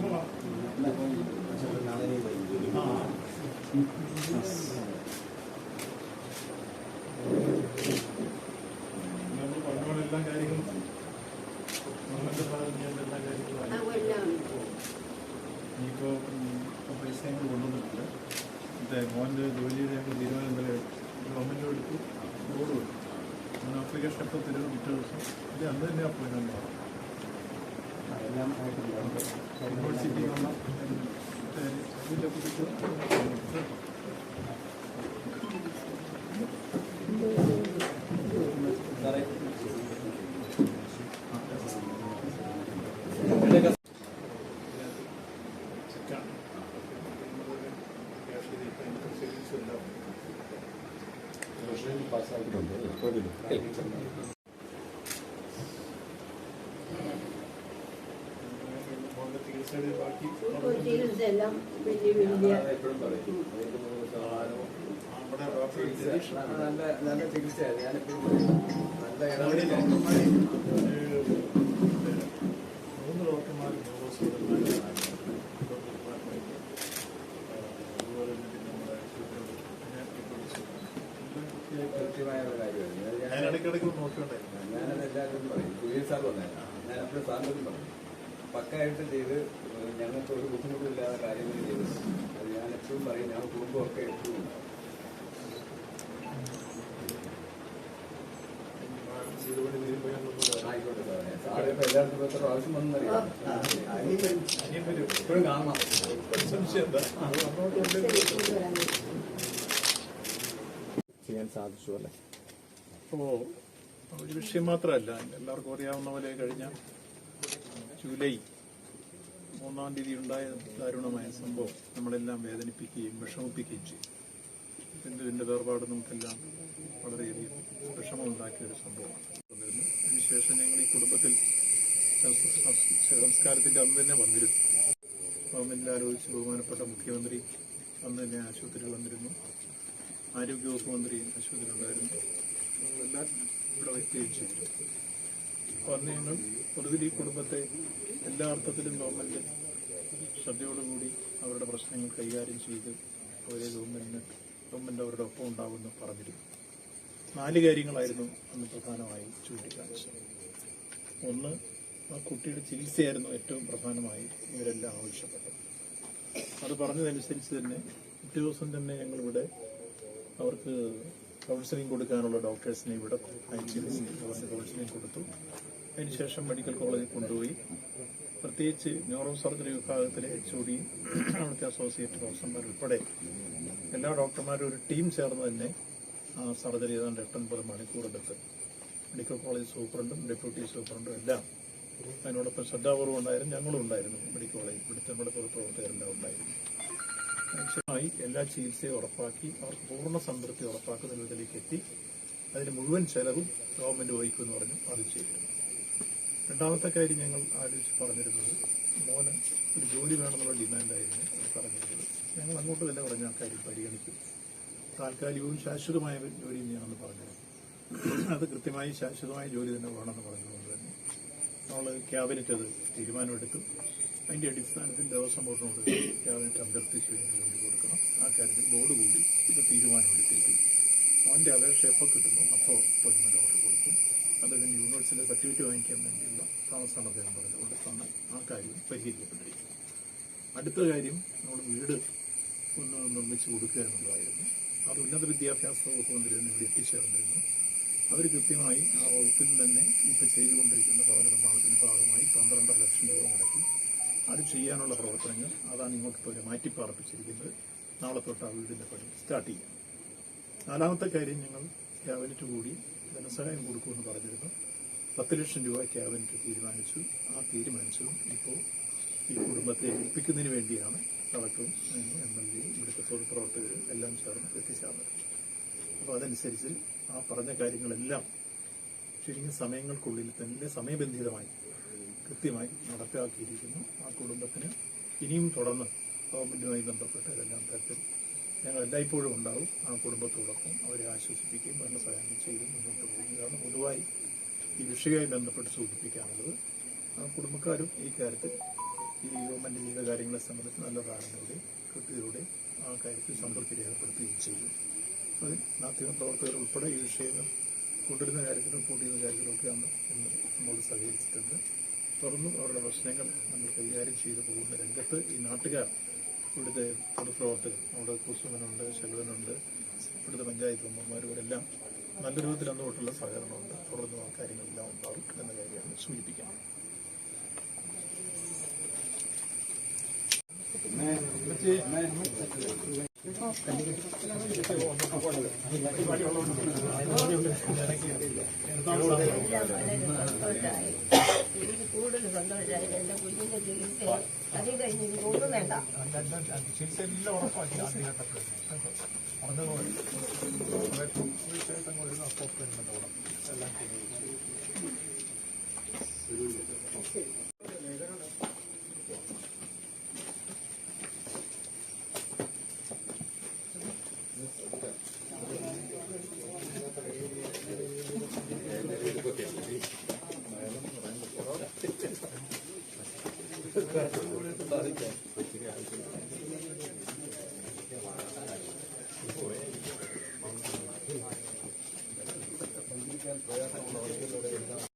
എല്ലാ കാര്യങ്ങളും ഗവൺമെന്റ് ഭാഗത്ത് എല്ലാ കാര്യങ്ങളും ഇനിയിപ്പോൾ പൈസകൾ കൊണ്ടുവന്നിട്ടുണ്ട്. മോൻ്റെ ജോലിയുടെ തീരുമാനം ഇന്നലെ ഗവൺമെൻറ് എടുത്തു, ബോർഡ് കൊടുത്തു. അങ്ങനെ ആപ്ലിക്കേഷൻ ഇപ്പോൾ തരുന്ന പിറ്റേ ദിവസം ഇത് അന്ന് തന്നെ അപ്പോയിൻമെൻ്റ് ആണ്. യൂണിവേഴ്സിറ്റിയിലുള്ള ഇതിൻ്റെ കുറിച്ച് ചികിത്സയെല്ലാം വലിയ വലിയ നല്ല ചികിത്സയാണ്. ഞാനിപ്പോൾ നല്ല 3 ഡോക്ടർമാർ കൃത്യമായുള്ള കാര്യമാണ്. ഞാനിടയ്ക്കിടയ്ക്ക് നോക്കിയിട്ടുണ്ടായിരുന്നു. ഞാനത് എല്ലാവരും പറയും. സുധീർ സാർ പറഞ്ഞാൽ ഞാൻ അപ്പോഴും സാറിനും പറഞ്ഞു, പക്കായിട്ട് ചെയ്ത് ഞങ്ങൾക്ക് ഒരു ബുദ്ധിമുട്ടില്ലാതെ കാര്യങ്ങൾ ചെയ്തു. അത് ഞാൻ എപ്പോഴും പറയും, ഞങ്ങൾ കുടുംബമൊക്കെ എപ്പോഴും ഉണ്ടാവും. ആയിക്കോട്ടെ സാറേ. സാറ് ഇപ്പോൾ എല്ലായിടത്തും എത്ര പ്രാവശ്യം വന്നറിയാം. എപ്പോഴും കാണണം. ചെയ്യാൻ സാധിച്ചു അല്ലേ? അപ്പോൾ ഒരു വിഷയം മാത്രമല്ല, എല്ലാവർക്കും അറിയാവുന്ന പോലെ കഴിഞ്ഞ ജൂലൈ 3-ാം തീയതി ഉണ്ടായ ദാരുണമായ സംഭവം നമ്മളെല്ലാം വേദനിപ്പിക്കുകയും വിഷമിപ്പിക്കുകയും ചെയ്തു. ബന്ധുവിൻ്റെ വേർപാട് നമുക്കെല്ലാം വളരെയധികം വിഷമമുണ്ടാക്കിയ ഒരു സംഭവമാണ്. അതിനുശേഷം ഞങ്ങൾ ഈ കുടുംബത്തിൽ സംസ്കാരത്തിൻ്റെ അന്ന് തന്നെ വന്നിരുന്നു. ഗവൺമെൻറ്റിൽ ആലോചിച്ച് ബഹുമാനപ്പെട്ട മുഖ്യമന്ത്രി അന്ന് തന്നെ ആശുപത്രിയിൽ വന്നിരുന്നു. ആരോഗ്യവകുപ്പ് മന്ത്രി ആശുപത്രിയിലുണ്ടായിരുന്നു. ഞങ്ങളെല്ലാം ഇവിടെ വയ്ക്കുകയും ചെയ്തു. അപ്പോൾ അന്ന് ഞങ്ങൾ പൊതുവിൽ ഈ കുടുംബത്തെ എല്ലാ അർത്ഥത്തിലും ശ്രദ്ധയോടുകൂടി അവരുടെ പ്രശ്നങ്ങൾ കൈകാര്യം ചെയ്ത് അവരെ ഗവൺമെൻറ് അവരുടെ ഒപ്പം ഉണ്ടാവുമെന്ന് പറഞ്ഞിരുന്നു. 4 കാര്യങ്ങളായിരുന്നു അന്ന് പ്രധാനമായി ചൂണ്ടിക്കാണിച്ചത്. ഒന്ന്, ആ കുട്ടിയുടെ ചികിത്സയായിരുന്നു ഏറ്റവും പ്രധാനമായി ഇവരെല്ലാം ആവശ്യപ്പെട്ടത്. അത് പറഞ്ഞതനുസരിച്ച് തന്നെ പിറ്റേ ദിവസം തന്നെ ഞങ്ങളിവിടെ അവർക്ക് കൗൺസിലിംഗ് കൊടുക്കാനുള്ള ഡോക്ടേഴ്സിനെ ഇവിടെ അയച്ചിരുന്നു. അവർക്ക് കൗൺസിലിംഗ് കൊടുത്തു. അതിനുശേഷം മെഡിക്കൽ കോളേജിൽ കൊണ്ടുപോയി പ്രത്യേകിച്ച് ന്യൂറോ സർജറി വിഭാഗത്തിലെ HOD, അവിടുത്തെ അസോസിയേറ്റ് പ്രൊഫസർമാർ ഉൾപ്പെടെ എല്ലാ ഡോക്ടർമാരും ഒരു ടീം ചേർന്ന് തന്നെ ആ സർജറി ഏതാണ്ട് 8-9 മണിക്കൂറെടുത്ത് മെഡിക്കൽ കോളേജ് സൂപ്രണ്ടും ഡെപ്യൂട്ടി സൂപ്രണ്ടും എല്ലാം അതിനോടൊപ്പം ശ്രദ്ധാപൂർവ്വം ഉണ്ടായിരുന്നു. ഞങ്ങളും ഉണ്ടായിരുന്നു. മെഡിക്കൽ കോളേജ് ഇവിടുത്തെ നമ്മുടെ പ്രവർത്തകരെല്ലാം ഉണ്ടായിരുന്നു. ആവശ്യമായി എല്ലാ ചികിത്സയും ഉറപ്പാക്കി അവർക്ക് പൂർണ്ണ സംതൃപ്തി ഉറപ്പാക്കുന്ന വിധത്തിലേക്ക് എത്തി. അതിന് മുഴുവൻ ചെലവും ഗവൺമെൻറ് വഹിക്കുമെന്ന് പറഞ്ഞു. അത് ചെയ്തു. രണ്ടാമത്തെ കാര്യം ഞങ്ങൾ ആലോചിച്ച് പറഞ്ഞിരുന്നത്, മോന് ഒരു ജോലി വേണമെന്നുള്ള ഡിമാൻഡായിരുന്നു പറഞ്ഞിരുന്നത്. ഞങ്ങൾ അങ്ങോട്ട് തന്നെ പറഞ്ഞ ആ കാര്യം പരിഗണിക്കും. താൽക്കാലികവും ശാശ്വതമായ ജോലി തന്നെയാണെന്ന് പറഞ്ഞത്. അത് കൃത്യമായി ശാശ്വതമായ ജോലി തന്നെ വേണമെന്ന് പറഞ്ഞതുകൊണ്ട് തന്നെ നമ്മൾ ക്യാബിനറ്റ് അത് തീരുമാനമെടുത്തു. അതിൻ്റെ അടിസ്ഥാനത്തിൽ ദേവസ്വം ബോർഡിനോട് ക്യാബിനറ്റ് അഭ്യർത്ഥിച്ച് ജോലി കൊടുക്കണം. ആ കാര്യത്തിൽ ബോർഡ് കൂടി ഇപ്പോൾ തീരുമാനമെടുത്തിരിക്കും. അവൻ്റെ അപേക്ഷ എപ്പോൾ കിട്ടുന്നു അപ്പോൾ അപ്പോയിൻമെൻറ്റ് ഓർഡർ കൊടുക്കും. അദ്ദേഹം യൂണിവേഴ്സിറ്റിയുടെ സർട്ടിഫിക്കറ്റ് വാങ്ങിക്കാൻ വേണ്ടിയുള്ള താമസമാണ് അദ്ദേഹം പറഞ്ഞതുകൊണ്ട് തന്നെ ആ കാര്യം പരിഹരിക്കപ്പെട്ടിരിക്കും. അടുത്ത കാര്യം നമ്മൾ വീട് ഒന്ന് നിർമ്മിച്ച് കൊടുക്കുക എന്നുള്ളതായിരുന്നു. അത് ഉന്നത വിദ്യാഭ്യാസ വകുപ്പ് മന്ത്രി ഇവിടെ എത്തിച്ചേർന്നിരുന്നു. അവർ കൃത്യമായി ആ വകുപ്പിൽ തന്നെ ഇപ്പോൾ ചെയ്തുകൊണ്ടിരിക്കുന്ന ഭവന നിർമ്മാണത്തിൻ്റെ ഭാഗമായി 12.5 ലക്ഷം രൂപ മുടക്കി അത് ചെയ്യാനുള്ള പ്രവർത്തനങ്ങൾ അതാണ് ഇങ്ങോട്ട് പോലെ മാറ്റിപ്പാർപ്പിച്ചിരിക്കുന്നത്. നാളെ തൊട്ട് ആ വീടിൻ്റെ പണി സ്റ്റാർട്ട് ചെയ്യും. 4ാമത്തെ കാര്യം, ഞങ്ങൾ ക്യാബിനറ്റ് കൂടി ധനസഹായം കൊടുക്കുമെന്ന് പറഞ്ഞിരുന്നു. 10 ലക്ഷം രൂപ ക്യാബിനറ്റ് തീരുമാനിച്ചു. ആ തീരുമാനിച്ചതും ഇപ്പോൾ ഈ കുടുംബത്തെ ഏൽപ്പിക്കുന്നതിന് വേണ്ടിയാണ് കളക്ടറും MLA ഇവിടുത്തെ പൊതുപ്രവർത്തകരും എല്ലാം ചേർന്ന് എത്തിച്ചേർന്നത്. അപ്പോൾ അതനുസരിച്ച് ആ പറഞ്ഞ കാര്യങ്ങളെല്ലാം ചുരുങ്ങിയ സമയങ്ങൾക്കുള്ളിൽ തന്നെ സമയബന്ധിതമായി കൃത്യമായി നടപ്പിലാക്കിയിരിക്കുന്നു. ആ കുടുംബത്തിന് ഇനിയും തുടർന്ന് ഗവൺമെൻറ്റുമായി ബന്ധപ്പെട്ട ഇതെല്ലാം തരത്തിൽ ഞങ്ങൾ എല്ലായ്പ്പോഴും ഉണ്ടാവും. ആ കുടുംബത്തോടൊപ്പം അവരെ ആശ്വസിപ്പിക്കുകയും ധനസഹായം ചെയ്ത് മുന്നോട്ട് പോകും. ഇതാണ് പൊതുവായി ഈ വിഷയവുമായി ബന്ധപ്പെട്ട് സൂചിപ്പിക്കാനുള്ളത്. ആ കുടുംബക്കാരും ഈ കാര്യത്തിൽ ഈ ഗവൺമെൻറ് ചെയ്ത കാര്യങ്ങളെ സംബന്ധിച്ച് നല്ല ധാരണയോടെ കൃത്യതയോടെ ആ കാര്യത്തിൽ സംതൃപ്തി രേഖപ്പെടുത്തുകയും ചെയ്തു. അതിൽ മാധ്യമപ്രവർത്തകർ ഉൾപ്പെടെ ഈ വിഷയങ്ങൾ കൊണ്ടുവരുന്ന കാര്യത്തിലും കൂട്ടിയുന്ന കാര്യത്തിലൊക്കെ അന്ന് നമ്മോട് സഹകരിച്ചിട്ടുണ്ട്. തുറന്നും അവരുടെ പ്രശ്നങ്ങൾ നമ്മൾ കൈകാര്യം ചെയ്തു പോകുന്ന രംഗത്ത് ഈ നാട്ടുകാർ, ഇവിടുത്തെ പൊതുപ്രവർത്തകർ, നമ്മുടെ കുസുമനുണ്ട്, ശെൽവനുണ്ട്, ഇവിടുത്തെ പഞ്ചായത്ത് മെമ്പർമാർ, ഇവരെല്ലാം നല്ല രൂപത്തിൽ അന്നുതൊട്ടുള്ള സഹകരണമുണ്ട്. തുടർന്നും ആ കാര്യങ്ങളെല്ലാം ഉണ്ടാവും എന്ന കാര്യമാണ് സൂചിപ്പിക്കുന്നത്. എനിക്ക് കൂടുതൽ സന്തോഷമായി. എന്റെ കുഞ്ഞിന്റെ ചികിത്സ അത് കഴിഞ്ഞ് ഒന്നും വേണ്ട. ചികിത്സയെല്ലാം ഉറപ്പാക്കി ആദ്യഘട്ടത്തിൽ പറഞ്ഞതുപോലെ തീർച്ചയായിട്ടും വരുന്ന അപ്പോഴും എല്ലാം സാധിക്കാം.